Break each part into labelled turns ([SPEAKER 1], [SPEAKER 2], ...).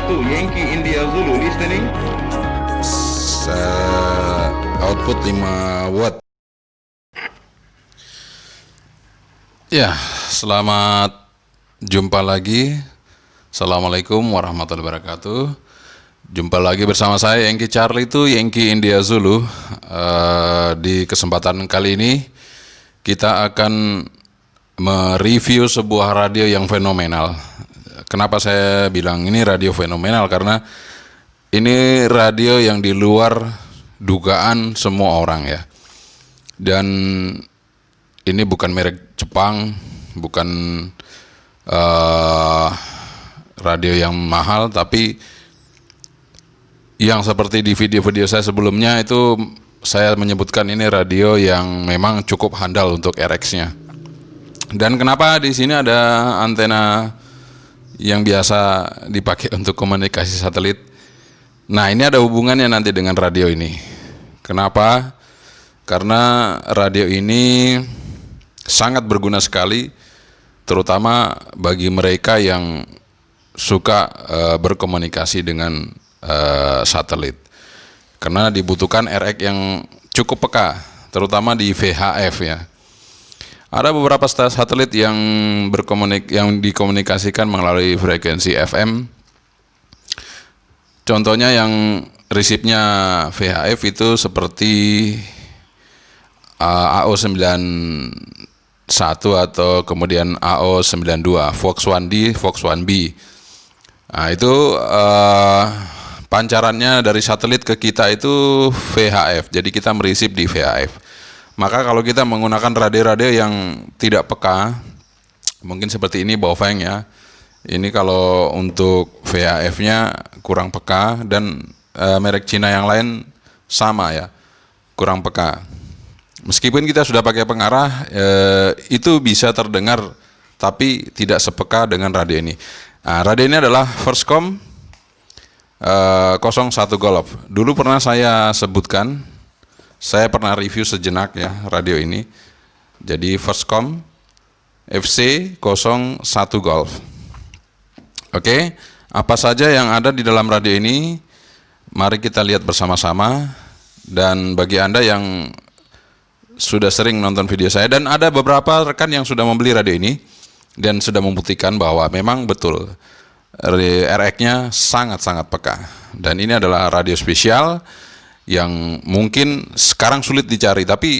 [SPEAKER 1] 1 Yankee India Zulu listening.
[SPEAKER 2] Output 5 watt. Ya, selamat jumpa lagi. Assalamualaikum warahmatullahi wabarakatuh. Jumpa lagi bersama saya Yankee Charlie itu Yankee India Zulu. Di kesempatan kali ini kita akan mereview sebuah radio yang fenomenal. Kenapa saya bilang ini radio fenomenal? Karena ini radio yang di luar dugaan semua orang ya. Dan ini bukan merek Jepang, bukan radio yang mahal, tapi yang seperti di video-video saya sebelumnya itu saya menyebutkan ini radio yang memang cukup handal untuk RX-nya. Dan kenapa di sini ada antena yang biasa dipakai untuk komunikasi satelit? Nah, ini ada hubungannya nanti dengan radio ini. Kenapa? Karena radio ini sangat berguna sekali, terutama bagi mereka yang suka berkomunikasi dengan satelit. Karena dibutuhkan RX yang cukup peka, terutama di VHF ya. Ada beberapa satelit yang dikomunikasikan melalui frekuensi FM. Contohnya yang resipnya VHF itu seperti AO91 atau kemudian AO92, Fox 1D, Fox 1B. Nah, itu pancarannya dari satelit ke kita itu VHF. Jadi kita merisip di VHF. Maka kalau kita menggunakan radio-radio yang tidak peka, mungkin seperti ini Baofeng ya. Ini kalau untuk VHF-nya kurang peka, dan merek Cina yang lain sama ya, kurang peka. Meskipun kita sudah pakai pengarah, itu bisa terdengar, tapi tidak sepeka dengan radio ini. Nah, radio ini adalah Firstcom 01 Golf. Dulu pernah saya sebutkan, saya pernah review sejenak ya radio ini. Jadi Firstcom FC 01 Golf. Oke, apa saja yang ada di dalam radio ini? Mari kita lihat bersama-sama. Dan bagi Anda yang sudah sering nonton video saya, dan ada beberapa rekan yang sudah membeli radio ini dan sudah membuktikan bahwa memang betul RX-nya sangat-sangat peka. Dan ini adalah radio spesial yang mungkin sekarang sulit dicari, tapi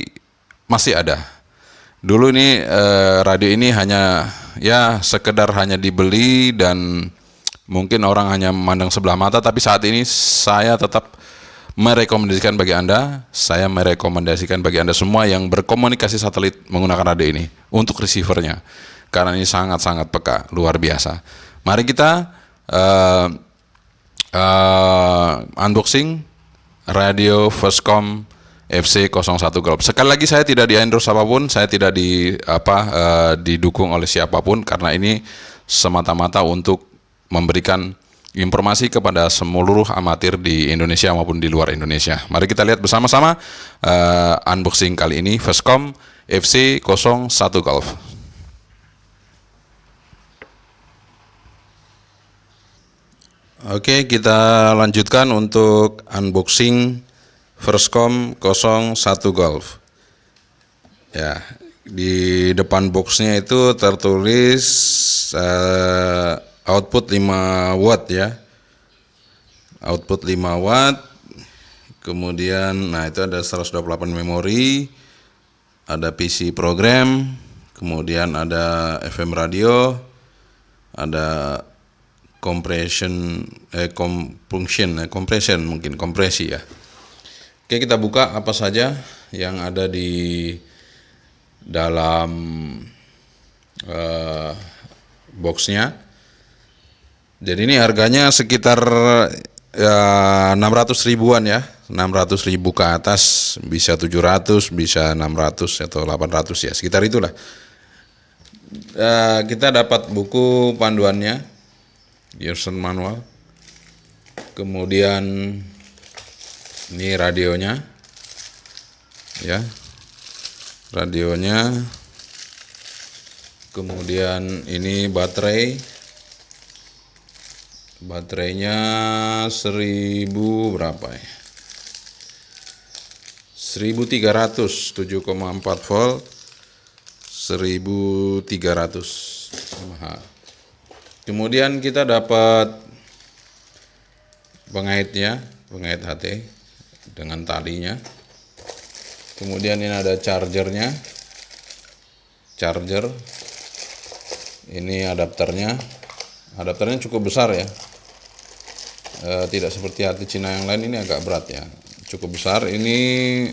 [SPEAKER 2] masih ada. Dulu ini radio ini hanya ya sekedar hanya dibeli dan mungkin orang hanya memandang sebelah mata, tapi saat ini saya tetap merekomendasikan bagi Anda, saya merekomendasikan bagi Anda semua yang berkomunikasi satelit menggunakan radio ini untuk receivernya, karena ini sangat-sangat peka, luar biasa. Mari kita unboxing radio Firstcom FC 01 Golf. Sekali lagi saya tidak di-endorse apapun, saya tidak didukung oleh siapapun, karena ini semata-mata untuk memberikan informasi kepada seluruh amatir di Indonesia maupun di luar Indonesia. Mari kita lihat bersama-sama unboxing kali ini Firstcom FC 01 Golf. Oke, kita lanjutkan untuk unboxing Firstcom 01 Golf. Ya, di depan boxnya itu tertulis output 5 watt ya. Output 5 watt. Kemudian nah itu ada 128 memori, ada PC program, kemudian ada FM radio, ada kompresi ya. Oke, kita buka apa saja yang ada di dalam boxnya. Jadi ini harganya sekitar 600 ribuan ya, 600 ribu ke atas, bisa 700, bisa 600 atau 800 ya, sekitar itulah. Kita dapat buku panduannya, user manual. Kemudian ini radionya, ya, radionya. Kemudian ini baterai. Baterainya 1000 berapa ya? 1300, 7,4 volt, 1300 mAh. Kemudian kita dapat pengaitnya, pengait HT dengan talinya. Kemudian ini ada chargernya, charger. Ini adapternya cukup besar ya. Tidak seperti HT Cina yang lain, ini agak berat ya. Cukup besar. Ini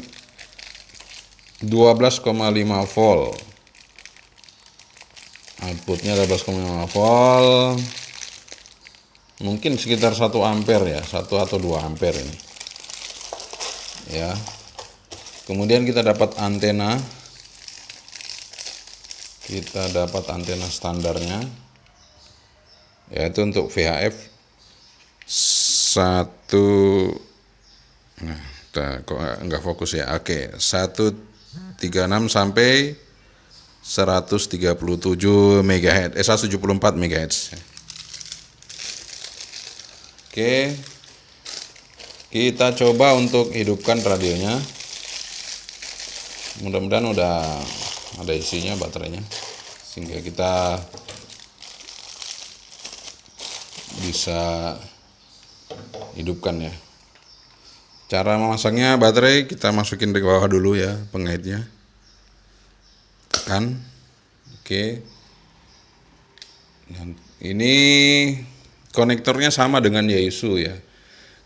[SPEAKER 2] 12,5 volt. Outputnya 12,5 volt. Mungkin sekitar 1 ampere ya, 1 atau 2 ampere ini. Ya. Kemudian kita dapat antena. Kita dapat antena standarnya. Yaitu untuk VHF 1. Nah, kok enggak fokus ya. Oke, 136 sampai 137 MHz, 174 MHz. Oke. Kita coba untuk hidupkan radionya. Mudah-mudahan udah ada isinya baterainya sehingga kita bisa hidupkan ya. Cara memasangnya, baterai kita masukin di bawah dulu ya, pengaitnya. Tekan. Oke. Dan ini konektornya sama dengan Yaesu ya.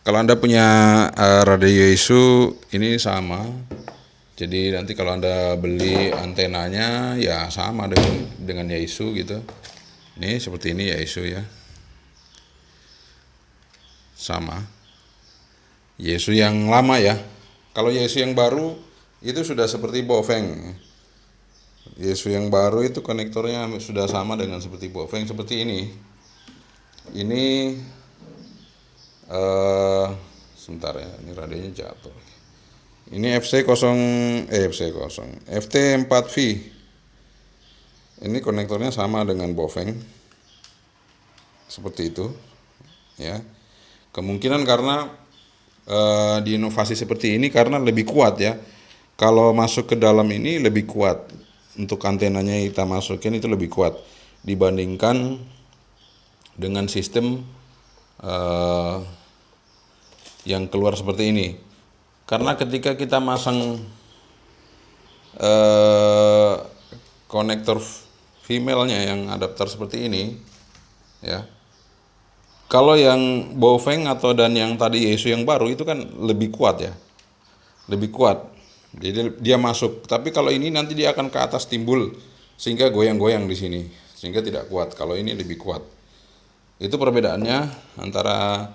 [SPEAKER 2] Kalau Anda punya radio Yaesu ini sama. Jadi nanti kalau Anda beli antenanya ya sama dengan Yaesu gitu. Ini seperti ini Yaesu ya. Sama. Yaesu yang lama ya. Kalau Yaesu yang baru itu sudah seperti Baofeng. Yaesu yang baru itu konektornya sudah sama dengan seperti Baofeng, seperti ini. Ini sebentar ya, ini radionya jatuh. Ini FT4V. Ini konektornya sama dengan Baofeng. Seperti itu. Ya. Kemungkinan karena diinovasi seperti ini karena lebih kuat ya. Kalau masuk ke dalam ini lebih kuat. Untuk antenanya kita masukin itu lebih kuat dibandingkan dengan sistem yang keluar seperti ini. Karena ketika kita masang konektor female-nya yang adapter seperti ini ya. Kalau yang Baofeng dan yang tadi Yaesu yang baru itu kan lebih kuat ya. Lebih kuat. Jadi dia masuk. Tapi kalau ini nanti dia akan ke atas timbul sehingga goyang-goyang di sini. Sehingga tidak kuat. Kalau ini lebih kuat. Itu perbedaannya antara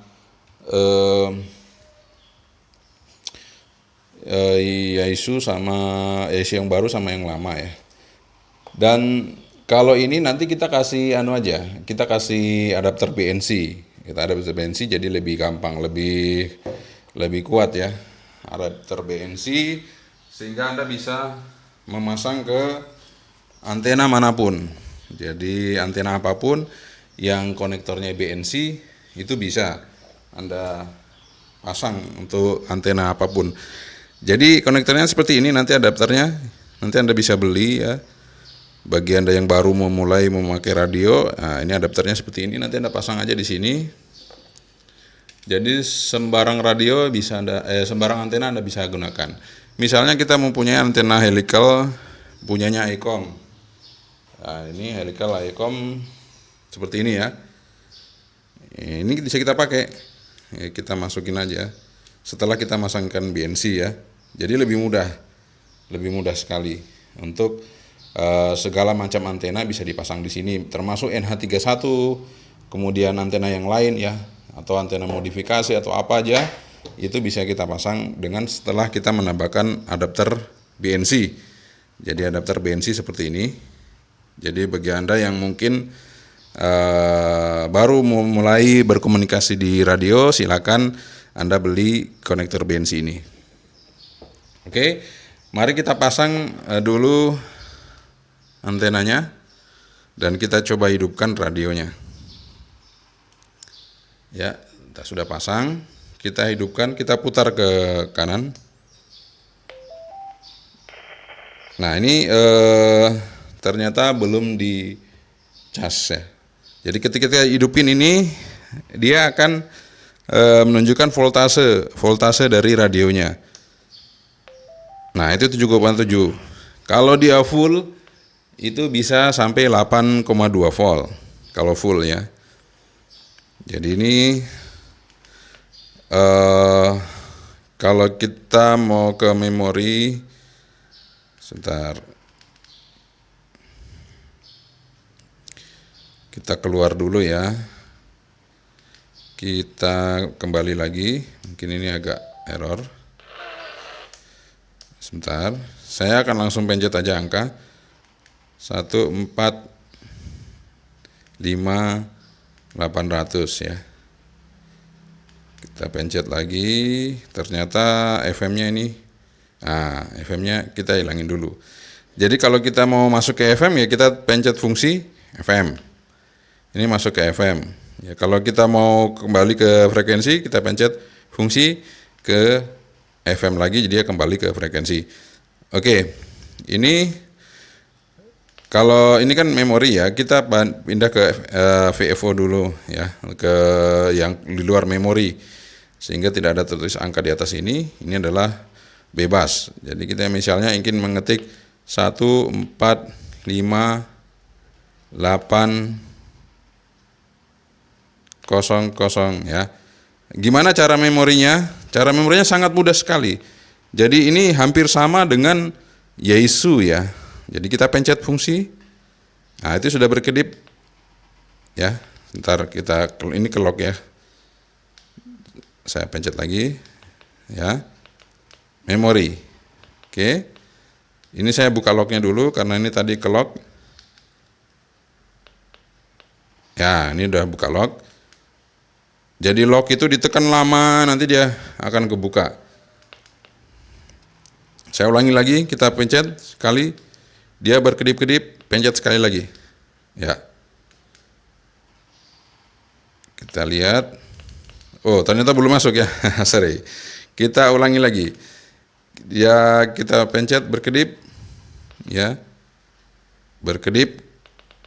[SPEAKER 2] Yaesu yang baru sama yang lama ya. Dan kalau ini nanti kita kasih kita kasih adapter BNC. Kita adapter BNC jadi lebih gampang, lebih kuat ya. Adapter BNC sehingga Anda bisa memasang ke antena manapun. Jadi antena apapun yang konektornya BNC itu bisa Anda pasang untuk antena apapun. Jadi konektornya seperti ini, nanti adapternya nanti Anda bisa beli ya. Bagi Anda yang baru memulai memakai radio, nah ini adapternya seperti ini, nanti Anda pasang aja di sini. Jadi sembarang radio bisa sembarang antena Anda bisa gunakan. Misalnya kita mempunyai antena helical punyanya Icom. Nah, ini helical Icom seperti ini ya. Ini bisa kita pakai. Ya, kita masukin aja. Setelah kita masangkan BNC ya. Jadi lebih mudah sekali untuk segala macam antena bisa dipasang di sini, termasuk NH31, kemudian antena yang lain ya, atau antena modifikasi atau apa aja, itu bisa kita pasang dengan setelah kita menambahkan adapter BNC. Jadi adapter BNC seperti ini. Jadi bagi Anda yang mungkin baru mulai berkomunikasi di radio, silakan Anda beli konektor BNC ini. Oke, mari kita pasang dulu antenanya dan kita coba hidupkan radionya. Ya, kita sudah pasang. Kita hidupkan, kita putar ke kanan. Nah, ini ternyata belum dicas ya. Jadi ketika kita hidupin ini, dia akan menunjukkan voltase dari radionya. Nah, itu 7,7. Kalau dia full, itu bisa sampai 8,2 volt. Kalau full ya. Jadi ini kalau kita mau ke memori, sebentar, kita keluar dulu ya. Kita kembali lagi. Mungkin ini agak error. Sebentar, saya akan langsung pencet aja angka 145.800 ya. Kita pencet lagi, ternyata FM-nya ini, FM-nya kita hilangin dulu. Jadi kalau kita mau masuk ke FM ya kita pencet fungsi FM. Ini masuk ke FM. Ya, kalau kita mau kembali ke frekuensi kita pencet fungsi ke FM lagi, jadi dia kembali ke frekuensi. Oke, ini kalau ini kan memori ya, kita pindah ke VFO dulu ya, ke yang di luar memori. Sehingga tidak ada tertulis angka di atas ini adalah bebas. Jadi kita misalnya ingin mengetik 145.800 ya. Gimana cara memorinya? Cara memorinya sangat mudah sekali. Jadi ini hampir sama dengan Yaesu ya. Jadi kita pencet fungsi. Nah, itu sudah berkedip ya. Ntar kita ini ke lock ya. Saya pencet lagi ya. Memori. Oke. Ini saya buka locknya dulu karena ini tadi ke lock. Ya, ini udah buka lock. Jadi lock itu ditekan lama, nanti dia akan kebuka. Saya ulangi lagi, kita pencet sekali, dia berkedip-kedip, pencet sekali lagi. Ya. Kita lihat. Oh, ternyata belum masuk ya. Sorry. Kita ulangi lagi. Ya, kita pencet berkedip. Ya. Berkedip.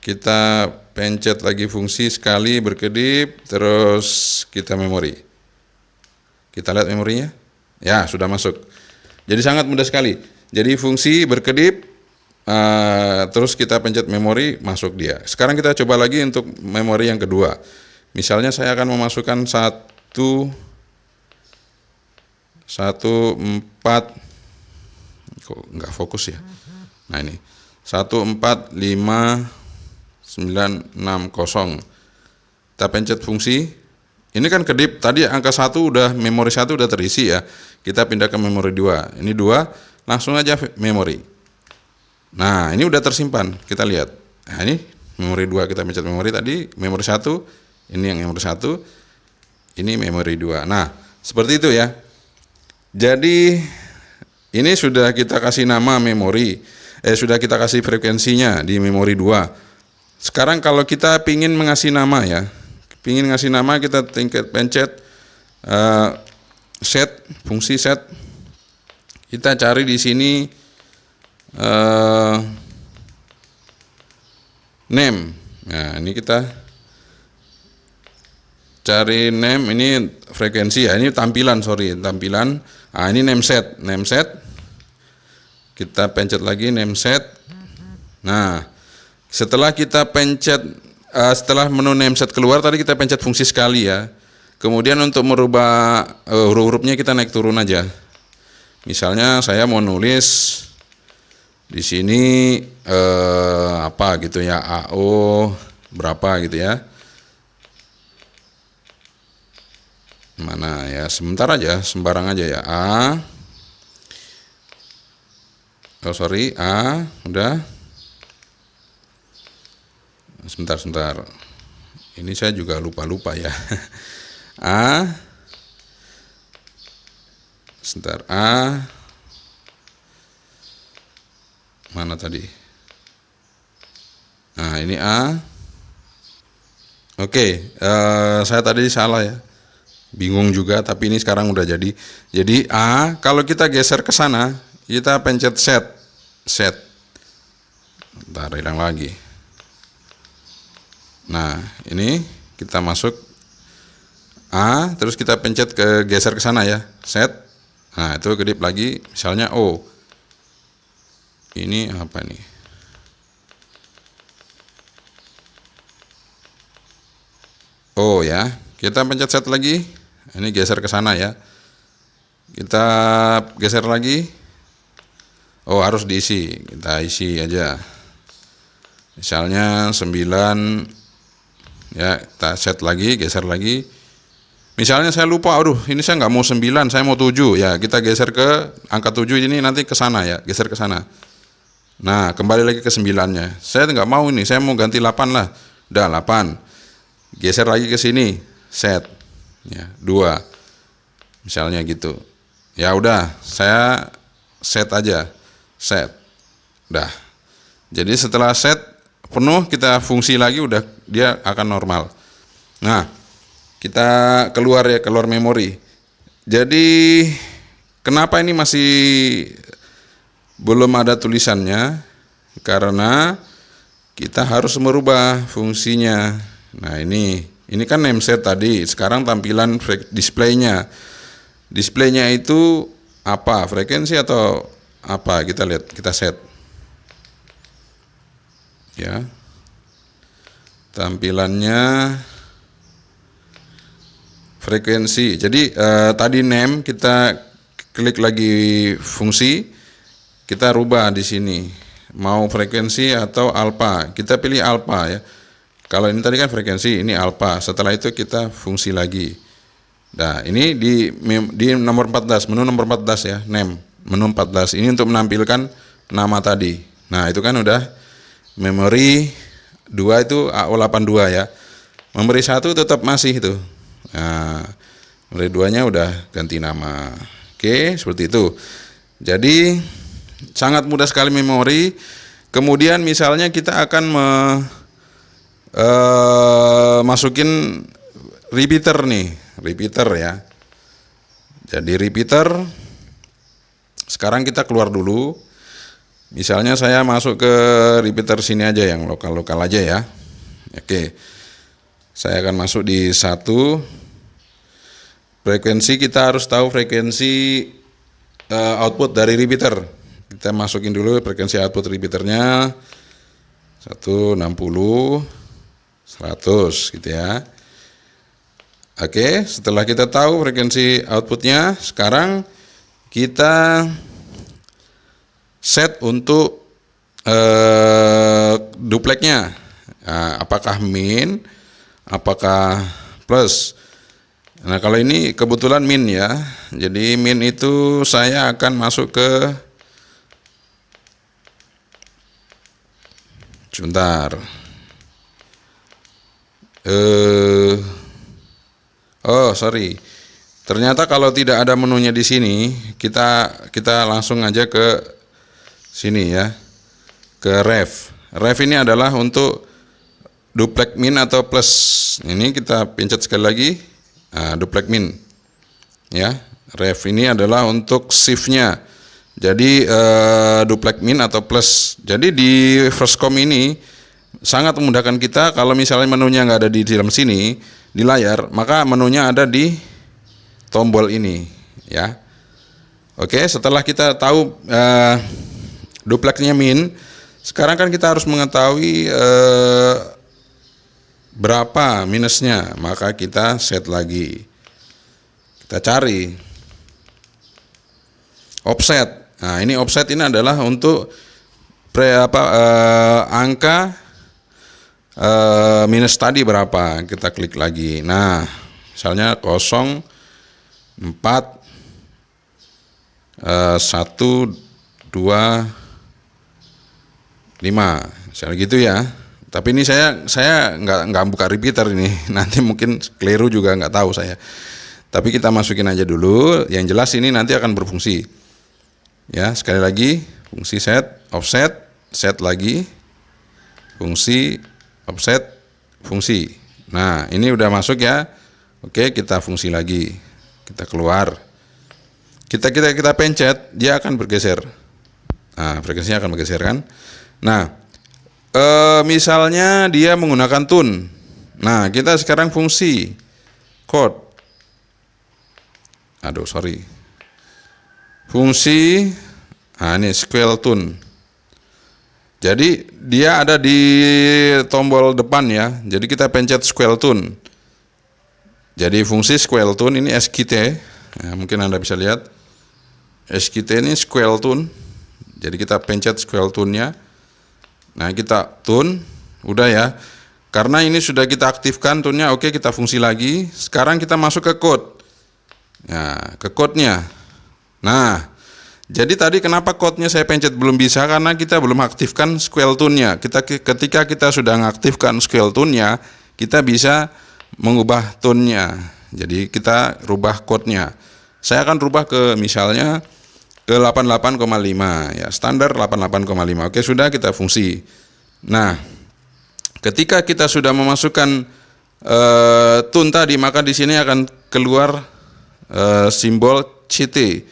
[SPEAKER 2] Kita pencet lagi fungsi sekali berkedip, terus kita memori. Kita lihat memorinya. Ya, sudah masuk. Jadi sangat mudah sekali. Jadi fungsi berkedip, terus kita pencet memori, masuk dia. Sekarang kita coba lagi untuk memori yang kedua. Misalnya saya akan memasukkan 14, kok nggak fokus ya. Nah ini 145.960. Kita pencet fungsi. Ini kan kedip, tadi angka 1 udah, memori 1 udah terisi ya. Kita pindah ke memori 2. Ini 2, langsung aja memori. Nah, ini udah tersimpan. Kita lihat. Nah, ini memori 2, kita pencet memori tadi, memori 1, ini yang memori 1. Ini memori 2. Nah, seperti itu ya. Jadi ini sudah kita kasih nama memori. Sudah kita kasih frekuensinya di memori 2. Sekarang kalau kita pingin mengasih nama ya. Pingin ngasih nama, kita pencet set, fungsi set. Kita cari di sini name. Nah, ini kita cari name, ini frekuensi ya, ini tampilan. Nah, ini name set. Kita pencet lagi name set. Nah, setelah kita pencet, setelah menu name set keluar, tadi kita pencet fungsi sekali ya. Kemudian untuk merubah huruf-hurufnya kita naik turun aja. Misalnya saya mau nulis di sini apa gitu ya, AO berapa gitu ya. Mana ya, sebentar aja, sembarang aja ya. A, udah. Sebentar. Ini saya juga lupa ya. A, sebentar, A, mana tadi? Nah, ini A. Oke, saya tadi salah ya. Bingung juga, tapi ini sekarang udah jadi. Jadi A, kalau kita geser ke sana, kita pencet set. Set. Ntar hilang lagi. Nah, ini kita masuk A, terus kita pencet ke geser ke sana ya. Set. Nah, itu kedip lagi, misalnya O. Ini apa nih? O ya. Kita pencet set lagi. Ini geser ke sana ya. Kita geser lagi. Oh, harus diisi. Kita isi aja. Misalnya 9 ya, kita set lagi, geser lagi. Misalnya saya lupa, aduh ini saya nggak mau 9, saya mau 7 ya, kita geser ke angka 7 ini nanti ke sana ya, geser ke sana. Nah, kembali lagi ke 9-nya. Saya nggak mau ini, saya mau ganti 8 lah. Udah 8. Geser lagi ke sini, set. Ya, 2. Misalnya gitu. Ya udah, saya set aja. Set. Udah. Jadi setelah set penuh, kita fungsi lagi, udah dia akan normal. Nah, kita keluar ya, keluar memori. Jadi kenapa ini masih belum ada tulisannya? Karena kita harus merubah fungsinya. Nah, ini kan nameset tadi. Sekarang tampilan displaynya. Displaynya itu apa? Frekuensi atau apa? Kita lihat, kita set. Ya. Tampilannya frekuensi. Jadi tadi name kita klik lagi fungsi, kita rubah di sini. Mau frekuensi atau alfa. Kita pilih alfa ya. Kalau ini tadi kan frekuensi, ini alfa. Setelah itu kita fungsi lagi. Nah, ini di nomor 14, menu nomor 14 ya, name, menu 14. Ini untuk menampilkan nama tadi. Nah, itu kan udah memori 2 itu AO82 ya. Memori 1 tetap masih itu. Nah, memori 2-nya udah ganti nama. Oke, seperti itu. Jadi sangat mudah sekali memori. Kemudian misalnya kita akan masukin repeater nih, repeater ya. Jadi repeater, sekarang kita keluar dulu. Misalnya saya masuk ke repeater sini aja, yang lokal-lokal aja ya. Oke, saya akan masuk di 1. Frekuensi, kita harus tahu frekuensi output dari repeater. Kita masukin dulu frekuensi output repeaternya 160 100 gitu ya. Oke, setelah kita tahu frekuensi outputnya, sekarang kita set untuk dupleknya. Nah, apakah min, apakah plus. Nah, kalau ini kebetulan min ya. Jadi min itu saya akan masuk ke, sebentar. Oh, sorry. Ternyata kalau tidak ada menunya di sini, kita langsung aja ke sini ya. Ke ref. Ref ini adalah untuk duplek min atau plus. Ini kita pencet sekali lagi. Nah, duplek min. Ya. Ref ini adalah untuk shift-nya. Jadi duplek min atau plus. Jadi di Firstcom ini sangat memudahkan kita. Kalau misalnya menunya nggak ada di dalam sini di layar, maka menunya ada di tombol ini ya. Oke, setelah kita tahu dupleknya min, sekarang kan kita harus mengetahui berapa minusnya, maka kita set lagi. Kita cari offset. Nah, ini offset ini adalah untuk angka minus tadi berapa, kita klik lagi. Nah, misalnya 0 4 1 2 5, misalnya gitu ya. Tapi ini saya nggak buka repeater ini, nanti mungkin keliru juga, nggak tahu saya. Tapi kita masukin aja dulu. Yang jelas ini nanti akan berfungsi. Ya, sekali lagi fungsi set, offset, set lagi, fungsi, offset, fungsi. Nah, ini udah masuk ya. Oke, kita fungsi lagi. Kita keluar. Kita pencet, dia akan bergeser. Nah, frekuensinya akan bergeser kan. Nah, misalnya dia menggunakan tune. Nah, kita sekarang fungsi chord. Fungsi, ini scale tune. Jadi dia ada di tombol depan ya. Jadi kita pencet scale tune. Jadi fungsi scale tune ini SQT. Ya, mungkin Anda bisa lihat. SQT ini scale tune. Jadi kita pencet scale tune-nya. Nah, kita tune, udah ya. Karena ini sudah kita aktifkan tune-nya, oke, kita fungsi lagi. Sekarang kita masuk ke code. Nah, ke code-nya. Nah, jadi tadi kenapa code-nya saya pencet belum bisa, karena kita belum aktifkan scale tune-nya. Ketika kita sudah mengaktifkan scale tune-nya, kita bisa mengubah tone-nya. Jadi kita rubah code-nya. Saya akan rubah ke misalnya ke 88,5 ya, standar 88,5. Oke, sudah kita fungsi. Nah, ketika kita sudah memasukkan tune tadi, maka di sini akan keluar simbol CT.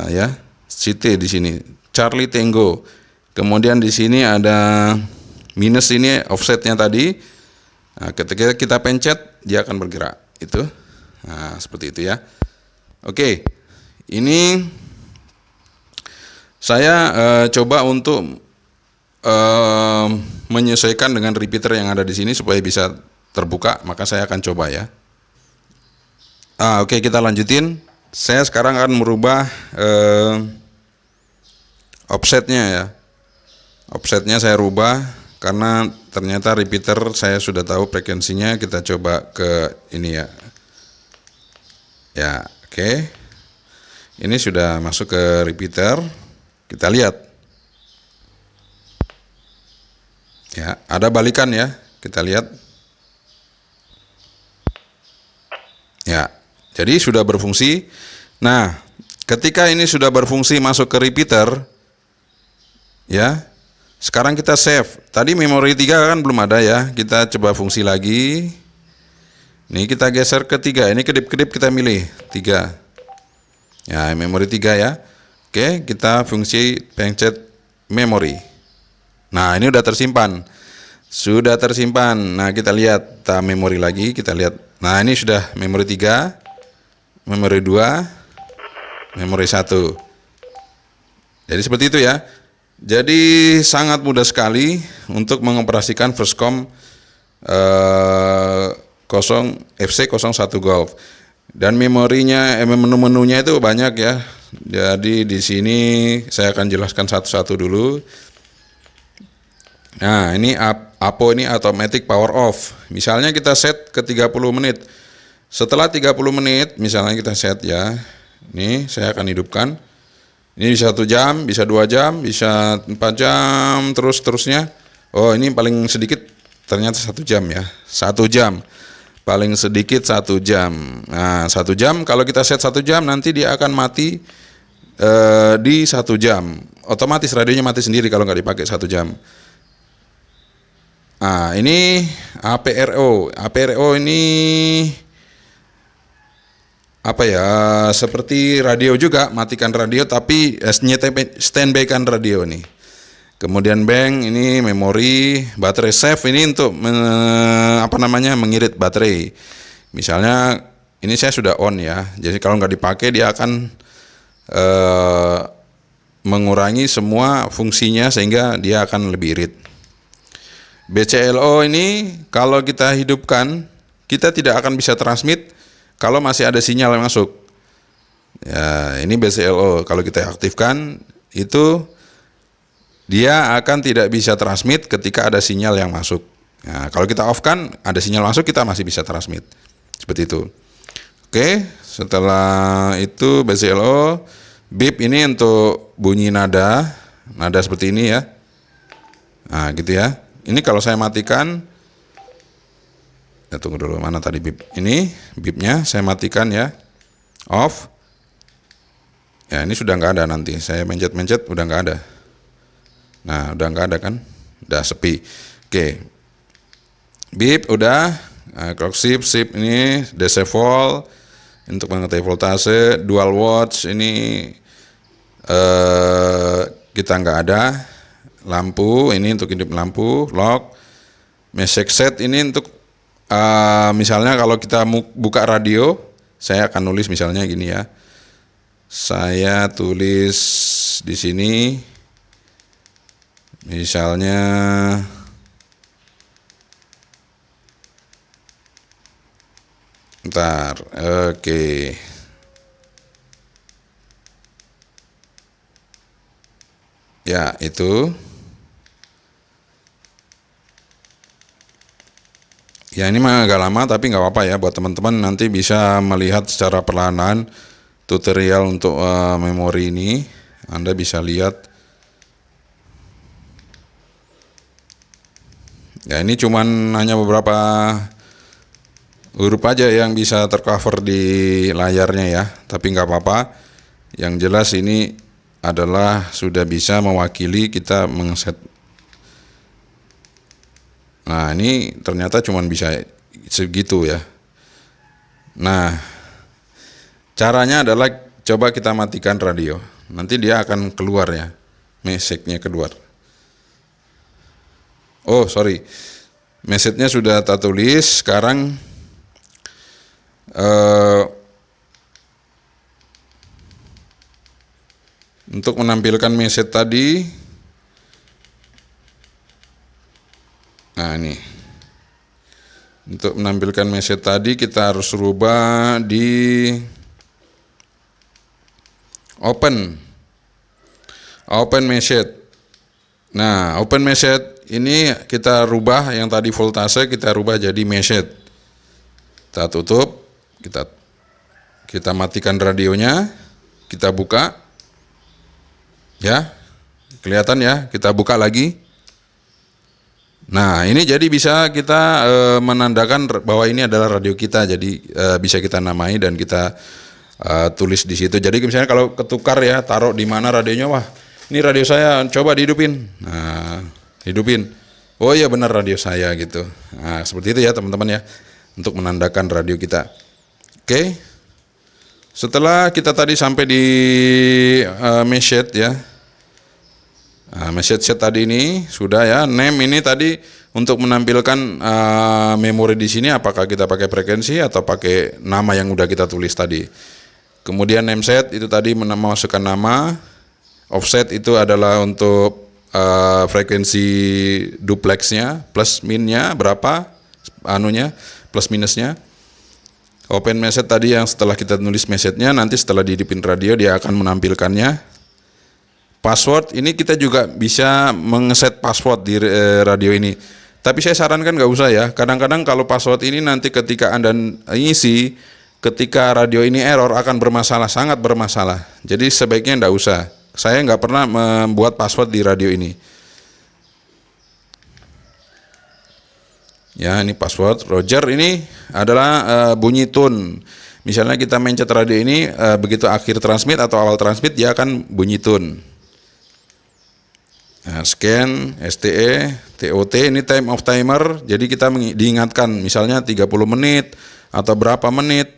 [SPEAKER 2] Ya, CT di sini, Charlie Tango. Kemudian di sini ada minus, ini offsetnya tadi. Nah, ketika kita pencet, dia akan bergerak. Itu, nah, seperti itu ya. Oke, ini saya coba untuk menyesuaikan dengan repeater yang ada di sini supaya bisa terbuka. Maka saya akan coba ya. Oke, kita lanjutin. Saya sekarang akan merubah offsetnya ya. Offsetnya saya rubah karena ternyata repeater saya sudah tahu frekuensinya. Kita coba ke ini ya. Ya, oke. Ini sudah masuk ke repeater. Kita lihat. Ya, ada balikan ya. Kita lihat. Ya, jadi sudah berfungsi. Nah, ketika ini sudah berfungsi masuk ke repeater, ya. Sekarang kita save. Tadi memori 3 kan belum ada ya. Kita coba fungsi lagi. Ini kita geser ke 3. Ini kedip-kedip kita milih 3. Ya, memori 3 ya. Oke, kita fungsi pencet memori. Nah, ini udah tersimpan. Sudah tersimpan. Nah, kita lihat memori lagi, kita lihat. Nah, ini sudah memori 3, memori 2, memori 1. Jadi seperti itu ya. Jadi sangat mudah sekali untuk mengoperasikan Firstcom FC01 Golf. Dan memorinya, menu-menunya itu banyak ya. Jadi di sini saya akan jelaskan satu-satu dulu. Nah, ini APO ini automatic power off. Misalnya kita set ke 30 menit. Setelah 30 menit, misalnya kita set ya. Ini saya akan hidupkan. Ini bisa 1 jam, bisa 2 jam, bisa 4 jam, terusnya. Oh, ini paling sedikit ternyata 1 jam ya. 1 jam. Paling sedikit 1 jam. Nah, 1 jam, kalau kita set 1 jam, nanti dia akan mati di 1 jam. Otomatis radionya mati sendiri kalau nggak dipakai 1 jam. Nah, ini APRO. APRO ini apa ya? Seperti radio juga, matikan radio tapi standby kan radio nih. Kemudian bank ini memori, baterai save ini untuk mengirit baterai. Misalnya ini saya sudah on ya. Jadi kalau nggak dipakai dia akan mengurangi semua fungsinya sehingga dia akan lebih irit. BCLO ini kalau kita hidupkan, kita tidak akan bisa transmit kalau masih ada sinyal yang masuk. Ya, ini BCLO. Kalau kita aktifkan itu dia akan tidak bisa transmit ketika ada sinyal yang masuk. Nah, kalau kita off kan, ada sinyal masuk, kita masih bisa transmit. Seperti itu. Oke, setelah itu BCLO, beep ini untuk bunyi nada seperti ini ya. Nah, gitu ya. Ini kalau saya matikan, ya tunggu dulu, mana tadi beep? Ini beepnya saya matikan ya, off. Ya, ini sudah nggak ada nanti. Saya mencet udah nggak ada. Nah, udah nggak ada kan? Udah sepi. Oke. Beep udah. Nah, clock shift ini decibel untuk mengetahui voltase. Dual watch ini kita nggak ada. Lampu ini untuk hidup lampu. Lock. Message set ini untuk misalnya kalau kita buka radio, saya akan nulis misalnya gini ya. Saya tulis di sini misalnya ntar, oke. Ya, itu. Ya, ini mah agak lama tapi nggak apa-apa ya, buat teman-teman nanti bisa melihat secara perlahan tutorial untuk memori ini. Anda bisa lihat. Ya, ini cuman hanya beberapa huruf aja yang bisa tercover di layarnya ya, tapi nggak apa-apa. Yang jelas ini adalah sudah bisa mewakili kita mengeset. Nah, ini ternyata cuman bisa segitu ya. Nah, caranya adalah coba kita matikan radio. Nanti dia akan keluar ya, message-nya keluar. Oh, sorry. Message-nya sudah tak tulis. Sekarang untuk menampilkan message tadi, nah ini untuk menampilkan message tadi kita harus rubah di open message. Nah, open message ini kita rubah, yang tadi voltase kita rubah jadi message. Kita tutup, kita matikan radionya, kita buka. Ya, kelihatan ya, kita buka lagi. Nah, ini jadi bisa kita menandakan bahwa ini adalah radio kita, jadi bisa kita namai dan kita tulis di situ. Jadi misalnya kalau ketukar ya, taruh di mana radionya, wah ini radio saya, coba dihidupin. Nah, hidupin. Oh iya benar radio saya gitu. Nah, seperti itu ya teman-teman ya, untuk menandakan radio kita. Oke. Setelah kita tadi sampai di message ya. Nah, message set tadi ini sudah ya. Name ini tadi untuk menampilkan memori di sini, apakah kita pakai frekuensi atau pakai nama yang udah kita tulis tadi. Kemudian name set itu tadi memasukkan nama. Offset itu adalah untuk frekuensi duplexnya, plus minnya berapa, plus minusnya. Open message tadi yang setelah kita nulis message-nya, nanti setelah dihidupin radio dia akan menampilkannya. Password ini kita juga bisa mengeset password di radio ini. Tapi saya sarankan nggak usah ya. Kadang-kadang kalau password ini nanti ketika Anda isi, ketika radio ini error akan bermasalah, sangat bermasalah. Jadi sebaiknya nggak usah. Saya nggak pernah membuat password di radio ini. Ya, ini password. Roger ini adalah bunyi tune. Misalnya kita mencet radio ini, begitu akhir transmit atau awal transmit dia akan bunyi tune. Nah, scan, STE, TOT ini time of timer. Jadi kita diingatkan misalnya 30 menit atau berapa menit.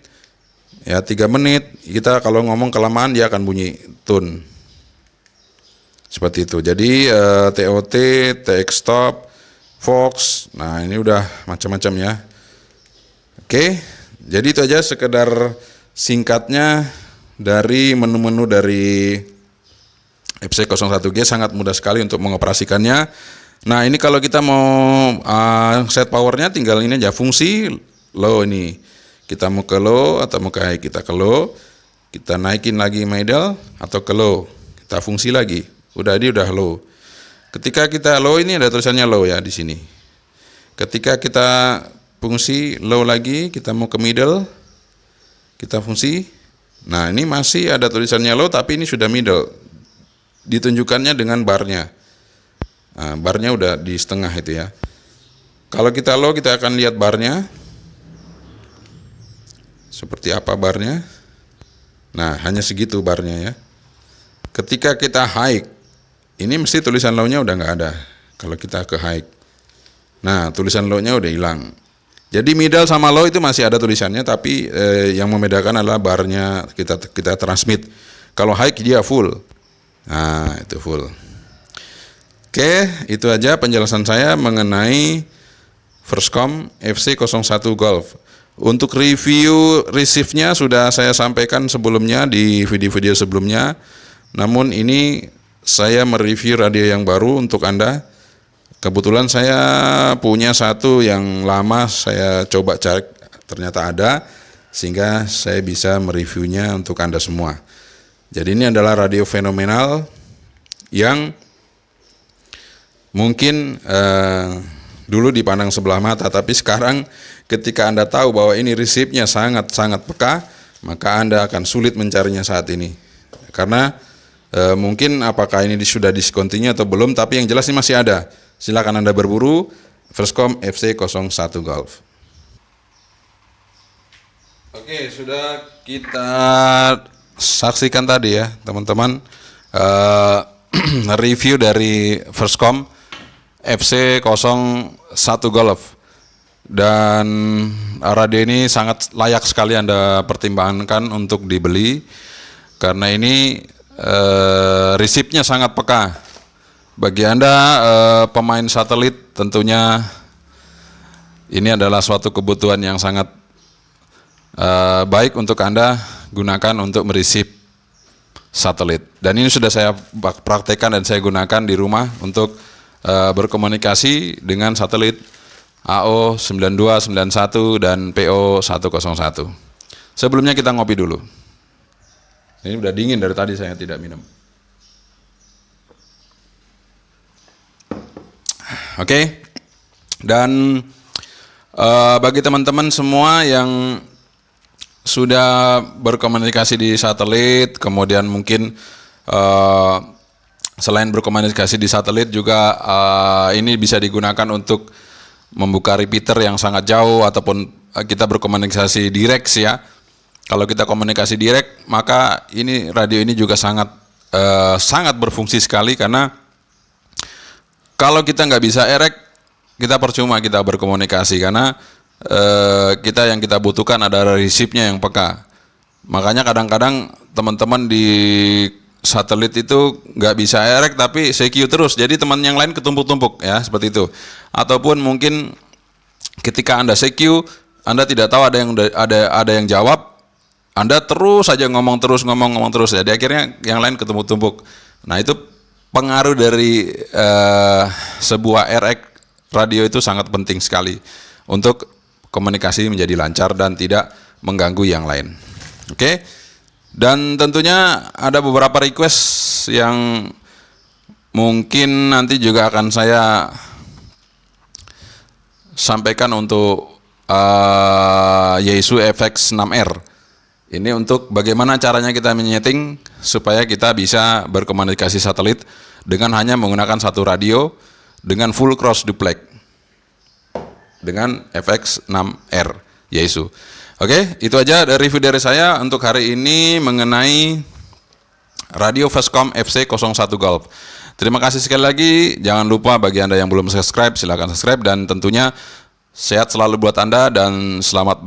[SPEAKER 2] Ya, 3 menit. Kita kalau ngomong kelamaan dia akan bunyi tune. Seperti itu. Jadi TOT, TX stop, Fox. Nah, ini udah macam-macam ya. Oke. Jadi itu aja sekedar singkatnya dari menu-menu dari FC01G, sangat mudah sekali untuk mengoperasikannya. Nah, ini kalau kita mau set powernya tinggal ini aja, fungsi low ini. Kita mau ke low atau mau ke high, kita ke low. Kita naikin lagi middle atau ke low. Kita fungsi lagi. Udah low. Ketika kita low ini ada tulisannya low ya di sini. Ketika kita fungsi low lagi, kita mau ke middle, kita fungsi. Nah, ini masih ada tulisannya low tapi ini sudah middle. Ditunjukkannya dengan barnya. Nah, barnya udah di setengah itu ya. Kalau kita low kita akan lihat barnya. Seperti apa barnya? Nah, hanya segitu barnya ya. Ketika kita high, ini mesti tulisan low-nya udah nggak ada. Kalau kita ke high. Nah, tulisan low-nya udah hilang. Jadi middle sama low itu masih ada tulisannya, tapi yang membedakan adalah barnya kita transmit. Kalau high dia full. Nah, itu full. Oke, itu aja penjelasan saya mengenai Firstcom FC01 Golf. Untuk review receive-nya sudah saya sampaikan sebelumnya di video-video sebelumnya. Namun ini saya mereview radio yang baru untuk Anda. Kebetulan saya punya satu yang lama, saya coba cari, ternyata ada, sehingga saya bisa mereviewnya untuk Anda semua. Jadi ini adalah radio fenomenal yang mungkin dulu dipandang sebelah mata, tapi sekarang ketika Anda tahu bahwa ini resipnya sangat-sangat peka, maka Anda akan sulit mencarinya saat ini. Karena mungkin apakah ini sudah discontinue atau belum, tapi yang jelas ini masih ada. Silakan Anda berburu Firstcom FC01 Golf. Oke, sudah kita saksikan tadi ya teman-teman, review dari Firstcom FC01 Golf. Dan radio ini sangat layak sekali Anda pertimbangkan untuk dibeli, karena ini resipnya sangat peka. Bagi Anda pemain satelit, tentunya ini adalah suatu kebutuhan yang sangat baik untuk Anda gunakan untuk meresip satelit. Dan ini sudah saya praktekkan dan saya gunakan di rumah untuk berkomunikasi dengan satelit AO9291 dan PO101. Sebelumnya kita ngopi dulu. Ini udah dingin dari tadi, saya tidak minum. Oke. Dan bagi teman-teman semua yang sudah berkomunikasi di satelit, kemudian mungkin selain berkomunikasi di satelit juga ini bisa digunakan untuk membuka repeater yang sangat jauh, ataupun kita berkomunikasi direct ya. Kalau kita komunikasi direct, maka ini radio ini juga sangat berfungsi sekali, karena kalau kita nggak bisa erek, kita percuma kita berkomunikasi, karena yang kita butuhkan adalah resipnya yang peka. Makanya kadang-kadang teman-teman di satelit itu nggak bisa erek tapi CQ terus, jadi teman yang lain ketumpuk-tumpuk ya, seperti itu. Ataupun mungkin ketika Anda CQ, Anda tidak tahu ada yang jawab, Anda terus saja ngomong terus, jadi akhirnya yang lain ketumpuk-tumpuk. Nah, itu pengaruh dari sebuah RX radio itu sangat penting sekali untuk komunikasi menjadi lancar dan tidak mengganggu yang lain. Oke. Dan tentunya ada beberapa request yang mungkin nanti juga akan saya sampaikan untuk Yaesu FX6R. Ini untuk bagaimana caranya kita menyeting supaya kita bisa berkomunikasi satelit dengan hanya menggunakan satu radio dengan full cross duplex dengan FX6R Yaesu. Oke, itu aja dari review dari saya untuk hari ini mengenai radio Firstcom FC01 Golf. Terima kasih sekali lagi. Jangan lupa bagi Anda yang belum subscribe, silakan subscribe, dan tentunya sehat selalu buat Anda dan selamat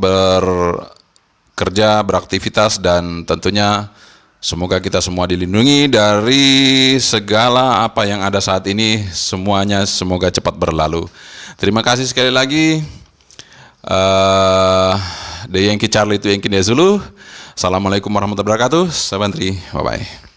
[SPEAKER 2] bekerja, beraktivitas, dan tentunya semoga kita semua dilindungi dari segala apa yang ada saat ini, semuanya semoga cepat berlalu. Terima kasih sekali lagi. The Yankee Charlie to Yankee Zulu. Assalamualaikum warahmatullahi wabarakatuh. Sabantri, bye-bye.